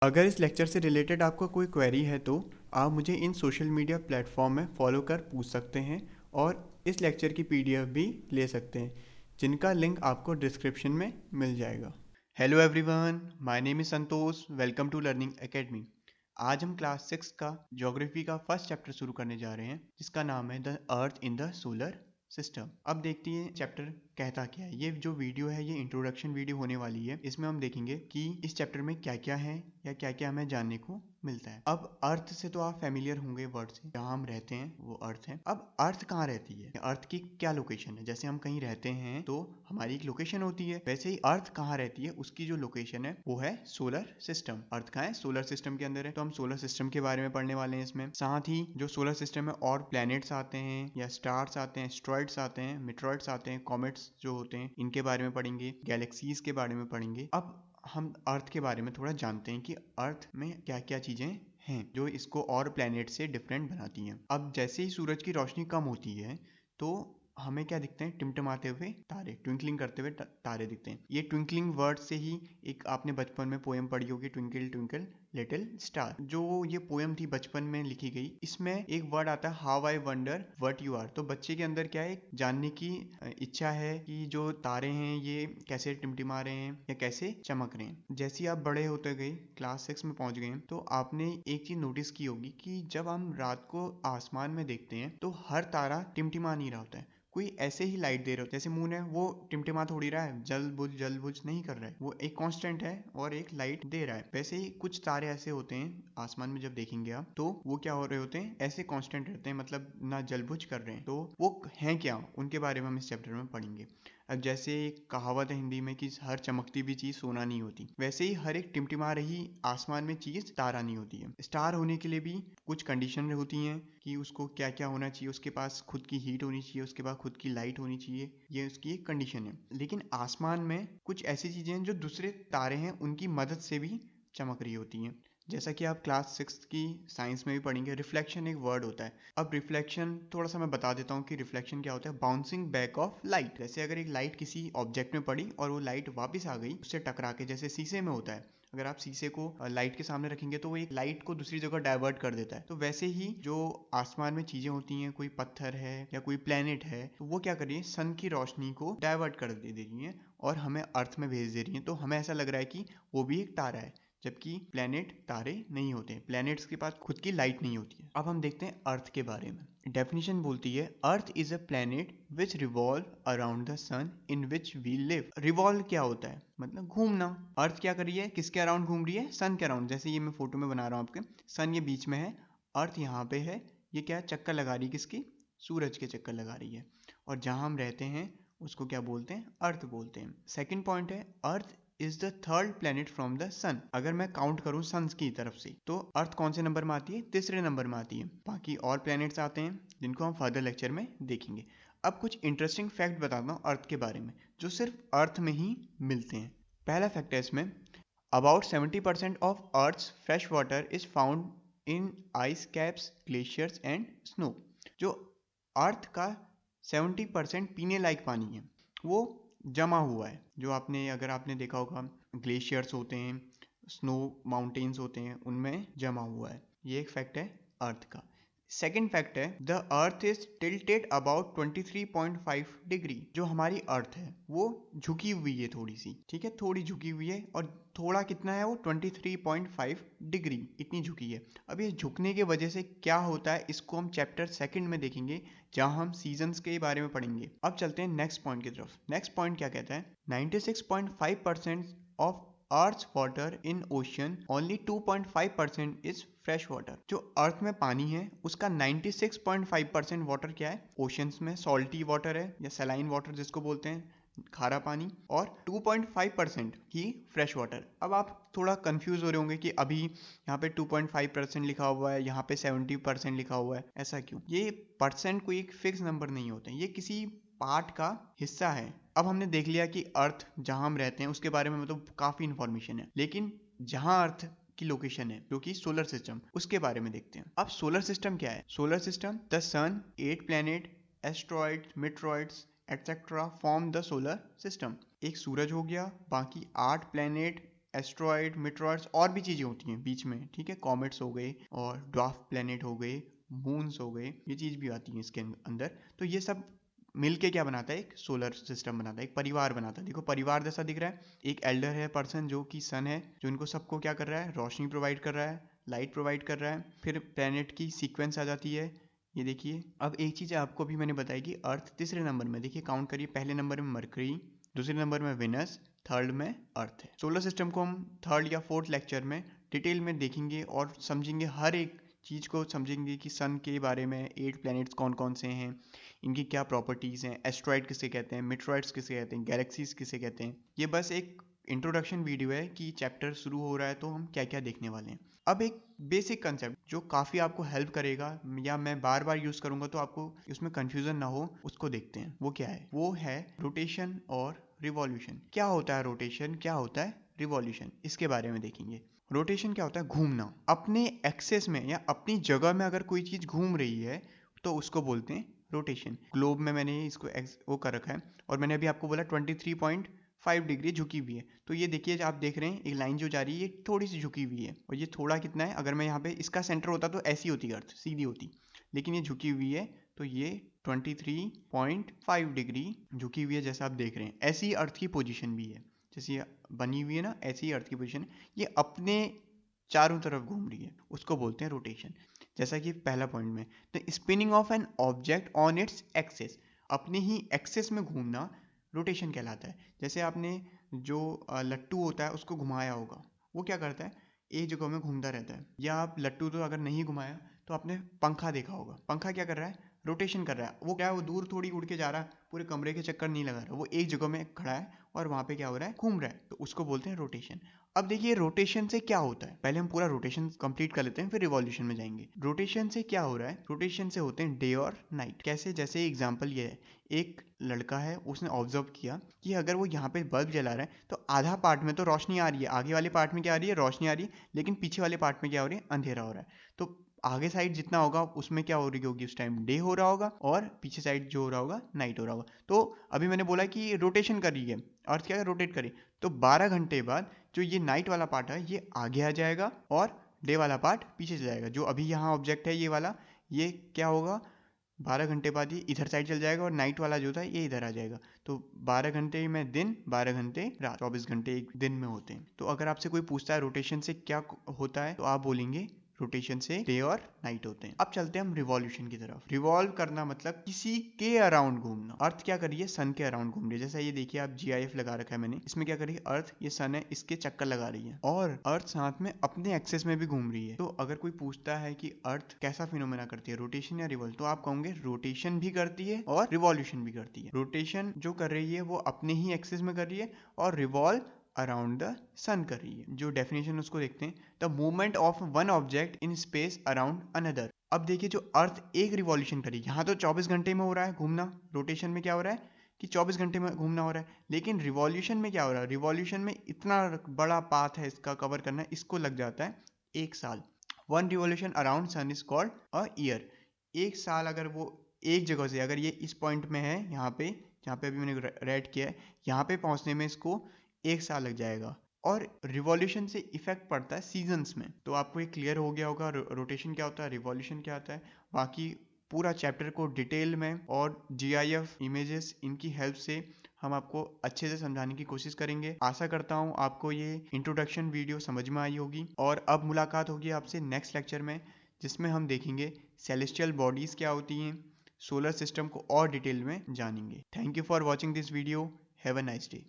अगर इस लेक्चर से रिलेटेड आपका कोई क्वेरी है तो आप मुझे इन सोशल मीडिया प्लेटफॉर्म में फॉलो कर पूछ सकते हैं और इस लेक्चर की पीडीएफ भी ले सकते हैं, जिनका लिंक आपको डिस्क्रिप्शन में मिल जाएगा। Hello everyone, my name is Santosh. Welcome to learning academy. आज हम क्लास 6 का ज्योग्राफी का फर्स्ट चैप्टर शुरू करने जा रहे हैं, जिसका नाम है the earth in the solar system. अब देखते हैं चैप्टर कहता क्या है। ये जो वीडियो है ये इंट्रोडक्शन वीडियो होने वाली है। इसमें हम देखेंगे कि इस चैप्टर में क्या क्या है या क्या क्या हमें जानने को मिलता है। अब अर्थ से तो आप फेमिलियर होंगे वर्ड से, जहाँ हम रहते हैं वो अर्थ है। अब अर्थ कहाँ रहती है, अर्थ की क्या लोकेशन है। जैसे हम कहीं रहते हैं तो हमारी एक लोकेशन होती है, वैसे ही अर्थ कहाँ रहती है उसकी जो लोकेशन है वो है सोलर सिस्टम। अर्थ कहाँ है, सोलर सिस्टम के अंदर है। तो हम सोलर सिस्टम के बारे में पढ़ने वाले हैं इसमें। साथ ही जो सोलर सिस्टम में और प्लैनेट्स आते हैं या स्टार्स आते हैं, एस्ट्रॉइड्स आते हैं, मेट्रॉइड्स आते हैं, कॉमेट्स जो होते हैं, इनके बारे में पढ़ेंगे। गैलेक्सीज के बारे में पढ़ेंगे। अब हम अर्थ के बारे में थोड़ा जानते हैं कि अर्थ में क्या क्या चीजें हैं जो इसको और प्लैनेट से डिफरेंट बनाती हैं। अब जैसे ही सूरज की रोशनी कम होती है तो हमें क्या दिखते हैं, टिमटिमाते हुए तारे, ट्विंकलिंग करते हुए तारे दिखते हैं। ये ट्विंकलिंग वर्ड से ही एक आपने बचपन में पोएम पढ़ी होगी, ट्विंकल ट्विंकल लिटिल स्टार। जो ये पोएम थी बचपन में लिखी गई, इसमें एक वर्ड आता है how I wonder what you are. तो बच्चे के अंदर क्या है, जानने की इच्छा है कि जो तारे हैं ये कैसे टिमटिमा रहे हैं या कैसे चमक रहे हैं। जैसे ही आप बड़े होते गए, क्लास 6 में पहुंच गए, तो आपने एक चीज नोटिस की होगी कि जब हम रात को आसमान में देखते हैं तो हर तारा टिमटिमा नहीं रहा होता है, कोई ऐसे ही लाइट दे रहा हो। जैसे मून है, वो टिमटिमा थोड़ी रहा है, जल बुझ नहीं कर रहा है, वो एक कांस्टेंट है और एक लाइट दे रहा है। वैसे ही कुछ तारे ऐसे होते हैं आसमान में, जब देखेंगे आप तो वो क्या हो रहे होते हैं, ऐसे कांस्टेंट रहते हैं, मतलब ना जल बुझ कर रहे हैं। तो वो हैं क्या, उनके बारे में हम इस चैप्टर में पढ़ेंगे। अब जैसे एक कहावत है हिंदी में कि हर चमकती भी चीज सोना नहीं होती, वैसे ही हर एक टिमटिमा रही आसमान में चीज तारा नहीं होती है। स्टार होने के लिए भी कुछ कंडीशन होती हैं कि उसको क्या क्या होना चाहिए। उसके पास खुद की हीट होनी चाहिए, उसके पास खुद की लाइट होनी चाहिए, ये उसकी एक कंडीशन है। लेकिन आसमान में कुछ ऐसी चीजें हैं जो दूसरे तारे हैं उनकी मदद से भी चमक रही होती हैं। जैसा कि आप क्लास 6 की साइंस में भी पढ़ेंगे, रिफ्लेक्शन एक वर्ड होता है। अब रिफ्लेक्शन थोड़ा सा मैं बता देता हूँ कि रिफ्लेक्शन क्या होता है। Bouncing back of light. जैसे अगर एक लाइट किसी ऑब्जेक्ट में पड़ी और वो लाइट वापस आ गई उससे टकरा के, जैसे शीशे में होता है, अगर आप शीशे को लाइट के सामने रखेंगे तो वो एक लाइट को दूसरी जगह डाइवर्ट कर देता है। तो वैसे ही जो आसमान में चीजें होती हैं, कोई पत्थर है या कोई प्लेनेट है, तो वो क्या कर रही है, सन की रोशनी को डाइवर्ट कर दे रही है और हमें अर्थ में भेज दे रही है। तो हमें ऐसा लग रहा है कि वो भी एक तारा है, जबकि प्लेनेट तारे नहीं होते, प्लैनेट्स के पास खुद की लाइट नहीं होती है। अब हम देखते हैं अर्थ के बारे में। डेफिनेशन बोलती है earth is a planet which revolve around the sun in which we live. Revolve क्या होता है, मतलब घूमना। अर्थ क्या कर रही है, किसके अराउंड घूम रही है, सन के अराउंड। जैसे ये मैं फोटो में बना रहा हूँ आपके, सन ये बीच में है, अर्थ यहाँ पे है। ये क्या चक्कर लगा रही है, किसकी, सूरज के चक्कर लगा रही है। और जहाँ हम रहते हैं उसको क्या बोलते हैं, अर्थ बोलते हैं। सेकेंड पॉइंट है earth is the third planet from the sun. अगर मैं काउंट करूं सन की तरफ से तो अर्थ कौन से नंबर में आती है, तीसरे नंबर में आती है। बाकी और प्लैनेट्स आते हैं जिनको हम फर्दर लेक्चर में देखेंगे। अब कुछ इंटरेस्टिंग फैक्ट बताता हूँ अर्थ के बारे में, जो सिर्फ अर्थ में ही मिलते हैं। पहला फैक्ट है इसमें, about 70% of earth fresh water is found in ice caps, glaciers and snow. जो अर्थ का 70% पीने लायक पानी है वो जमा हुआ है। जो आपने, अगर आपने देखा होगा, ग्लेशियर्स होते हैं, स्नो माउंटेन्स होते हैं, उनमें जमा हुआ है। ये एक फैक्ट है अर्थ का। सेकेंड फैक्ट है the earth is tilted about 23.5 degree. जो हमारी अर्थ है वो झुकी हुई है थोड़ी सी, ठीक है, थोड़ी झुकी हुई है। और थोड़ा कितना है वो, 23.5 डिग्री, इतनी झुकी है। अब ये झुकने की वजह से क्या होता है इसको हम चैप्टर सेकंड में देखेंगे, जहां हम सीजन्स के बारे में पढ़ेंगे। अब चलते हैं नेक्स्ट पॉइंट की तरफ। नेक्स्ट पॉइंट क्या कहता है, 96.5% of earth water in ocean, only 2.5% is fresh water. जो अर्थ में पानी है उसका 96.5% वाटर क्या है, ओशंस में सॉल्टी वाटर है या सलाइन वाटर जिसको बोलते हैं, खारा पानी, और 2.5% ही फ्रेश वाटर। अब आप थोड़ा कंफ्यूज हो रहे होंगे कि अभी यहाँ पे 2.5% लिखा हुआ है, यहाँ पे 70% लिखा हुआ है, ऐसा क्यों। ये परसेंट कोई एक फिक्स नंबर नहीं होते, ये किसी पार्ट का हिस्सा है। अब हमने देख लिया कि अर्थ जहां हम रहते हैं उसके बारे में मतलब काफी इंफॉर्मेशन है, लेकिन जहां अर्थ की लोकेशन है जो कि सोलर सिस्टम, उसके बारे में देखते हैं। अब सोलर सिस्टम क्या है, solar system the sun, 8 planet, asteroid, meteoroids et cetera form the solar system. एक सूरज हो गया, बाकी 8 प्लैनेट, एस्ट्रॉयड, मीटरॉइड्स और भी चीज़ें होती हैं बीच में, ठीक है। कॉमेट्स हो गए और ड्वार्फ प्लेनेट हो गए, मून्स हो गए, ये चीज़ भी आती है इसके अंदर। तो ये सब मिलके क्या बनाता है, एक सोलर सिस्टम बनाता है, एक परिवार बनाता है। देखो परिवार जैसा दिख रहा है, एक एल्डर है पर्सन जो कि सन है, जो इनको सबको क्या कर रहा है, रोशनी प्रोवाइड कर रहा है, लाइट प्रोवाइड कर रहा है। फिर प्लेनेट की सीक्वेंस आ जाती है, ये देखिए। अब एक चीज़ आपको भी मैंने बताई कि अर्थ तीसरे नंबर में, देखिए काउंट करिए, पहले नंबर में मरकरी, दूसरे नंबर में वेनस, थर्ड में अर्थ है। सोलर सिस्टम को हम थर्ड या फोर्थ लेक्चर में डिटेल में देखेंगे और समझेंगे, हर एक चीज़ को समझेंगे कि सन के बारे में 8 प्लैनेट्स कौन कौन से हैं, इनकी क्या प्रॉपर्टीज़ हैं, एस्ट्रॉयड किसे कहते हैं, मीटरॉइड्स किसे कहते हैं, गैलेक्सीज किसे कहते हैं। ये बस एक इंट्रोडक्शन वीडियो है कि चैप्टर शुरू हो रहा है तो हम क्या क्या देखने वाले हैं। अब एक बेसिक कंसेप्ट जो काफ़ी आपको हेल्प करेगा, या मैं बार बार यूज़ करूँगा तो आपको उसमें कन्फ्यूज़न ना हो, उसको देखते हैं। वो क्या है? वो है रोटेशन और रिवॉल्यूशन। क्या होता है रोटेशन, क्या होता है रिवॉल्यूशन, इसके बारे में देखेंगे। रोटेशन क्या होता है? घूमना। अपने एक्सेस में या अपनी जगह में अगर कोई चीज़ घूम रही है तो उसको बोलते हैं रोटेशन। ग्लोब में मैंने इसको वो कर रखा है, और मैंने अभी आपको बोला 23.5 डिग्री झुकी हुई है। तो ये देखिए, आप देख रहे हैं एक लाइन जो जा रही है, ये थोड़ी सी झुकी हुई है। और ये थोड़ा कितना है, अगर मैं यहाँ पे इसका सेंटर होता तो ऐसी होती अर्थ, सीधी होती, लेकिन ये झुकी हुई है तो ये 23.5 डिग्री झुकी हुई है, जैसा आप देख रहे हैं। ऐसी अर्थ की पोजीशन भी है, जैसे ये बनी हुई है ना, ऐसी अर्थ की पोजीशन, ये अपने चारों तरफ घूम रही है, उसको बोलते हैं रोटेशन। जैसा कि पहला पॉइंट में, the spinning of an object on its axis, अपने ही एक्सेस में घूमना रोटेशन कहलाता है। जैसे आपने जो लट्टू होता है उसको घुमाया होगा, वो क्या करता है, एक जगह में घूमता रहता है। या आप लट्टू तो अगर नहीं घुमाया तो आपने पंखा देखा होगा, पंखा क्या कर रहा है, रोटेशन कर रहा है। वो क्या है, वो दूर थोड़ी उड़ के जा रहा है, पूरे कमरे के चक्कर नहीं लगा रहा, वो एक जगह में खड़ा है और वहाँ पे क्या हो रहा है, घूम रहा है, तो उसको बोलते हैं रोटेशन। अब देखिए रोटेशन से क्या होता है, पहले हम पूरा रोटेशन कंप्लीट कर लेते हैं, फिर रिवॉल्यूशन में जाएंगे। रोटेशन से क्या हो रहा है, रोटेशन से होते हैं डे और नाइट। कैसे? जैसे एग्जांपल ये है, एक लड़का है, उसने ऑब्जर्व किया कि अगर वो यहाँ पे बल्ब जला रहा है तो आधा पार्ट में तो रोशनी आ रही है, आगे वाले पार्ट में क्या आ रही है, रोशनी आ रही है, लेकिन पीछे वाले पार्ट में क्या हो रही है, अंधेरा हो रहा है। तो आगे साइड जितना होगा उसमें क्या हो रही होगी, उस टाइम डे हो रहा होगा, और पीछे साइड जो हो रहा होगा नाइट हो रहा होगा। तो अभी मैंने बोला कि रोटेशन कर रही है, अर्थ क्या है, रोटेट करी, तो 12 घंटे बाद जो ये नाइट वाला पार्ट है ये आगे आ जाएगा और डे वाला पार्ट पीछे चला जाएगा। जो अभी यहाँ ऑब्जेक्ट है ये वाला, ये क्या होगा, 12 घंटे बाद ये इधर साइड चल जाएगा और नाइट वाला जो था ये इधर आ जाएगा। तो 12 घंटे में दिन, 12 घंटे रात, 24 घंटे एक दिन में होते हैं। तो अगर आपसे कोई पूछता है रोटेशन से क्या होता है, तो आप बोलेंगे रोटेशन से डे और नाइट होते हैं। अब चलते हैं हम रिवॉल्यूशन की तरफ। रिवॉल्व करना मतलब किसी के अराउंड घूमना। अर्थ क्या कर रही है, सन के अराउंड घूम रही है। जैसा ये देखिए, आप GIF लगा रखा है मैंने, इसमें क्या कर रही है, अर्थ, ये सन है, इसके चक्कर लगा रही है, और अर्थ साथ में अपने एक्सेस में भी घूम रही है। तो अगर कोई पूछता है कि अर्थ कैसा फिनोमेना करती है, रोटेशन या रिवॉल्व, तो आप कहोगे रोटेशन भी करती है और रिवॉल्यूशन भी करती है। रोटेशन जो कर रही है वो अपने ही एक्सेस में कर रही है, और रिवॉल्व अराउंड द सन कर रही है। जो डेफिनेशन उसको देखते हैं, the movement of one object in space around another. अब देखिए, जो अर्थ एक रिवॉल्यूशन करी, यहाँ तो 24 घंटे में हो रहा है घूमना, रोटेशन में क्या हो रहा है कि 24 घंटे में घूमना हो रहा है, लेकिन रिवॉल्यूशन में क्या हो रहा है, रिवॉल्यूशन में इतना बड़ा पाथ है इसका कवर करना, इसको लग जाता है 1 साल। 1 revolution around sun is called a year. 1 साल अगर वो एक जगह से, अगर ये इस पॉइंट में है, यहाँ पे जहाँ पे अभी मैंने रेड किया है, यहाँ पे पहुँचने में इसको 1 साल लग जाएगा। और रिवॉल्यूशन से इफेक्ट पड़ता है सीजन्स में। तो आपको ये क्लियर हो गया होगा रोटेशन क्या होता है, रिवॉल्यूशन क्या होता है। बाकी पूरा चैप्टर को डिटेल में और GIF इमेजेस, इनकी हेल्प से हम आपको अच्छे से समझाने की कोशिश करेंगे। आशा करता हूँ आपको ये इंट्रोडक्शन वीडियो समझ में आई होगी। और अब मुलाकात होगी आपसे नेक्स्ट लेक्चर में, जिसमें हम देखेंगे सेलेस्टियल बॉडीज क्या होती हैं, सोलर सिस्टम को और डिटेल में जानेंगे। Thank you for watching this video. Have a nice day.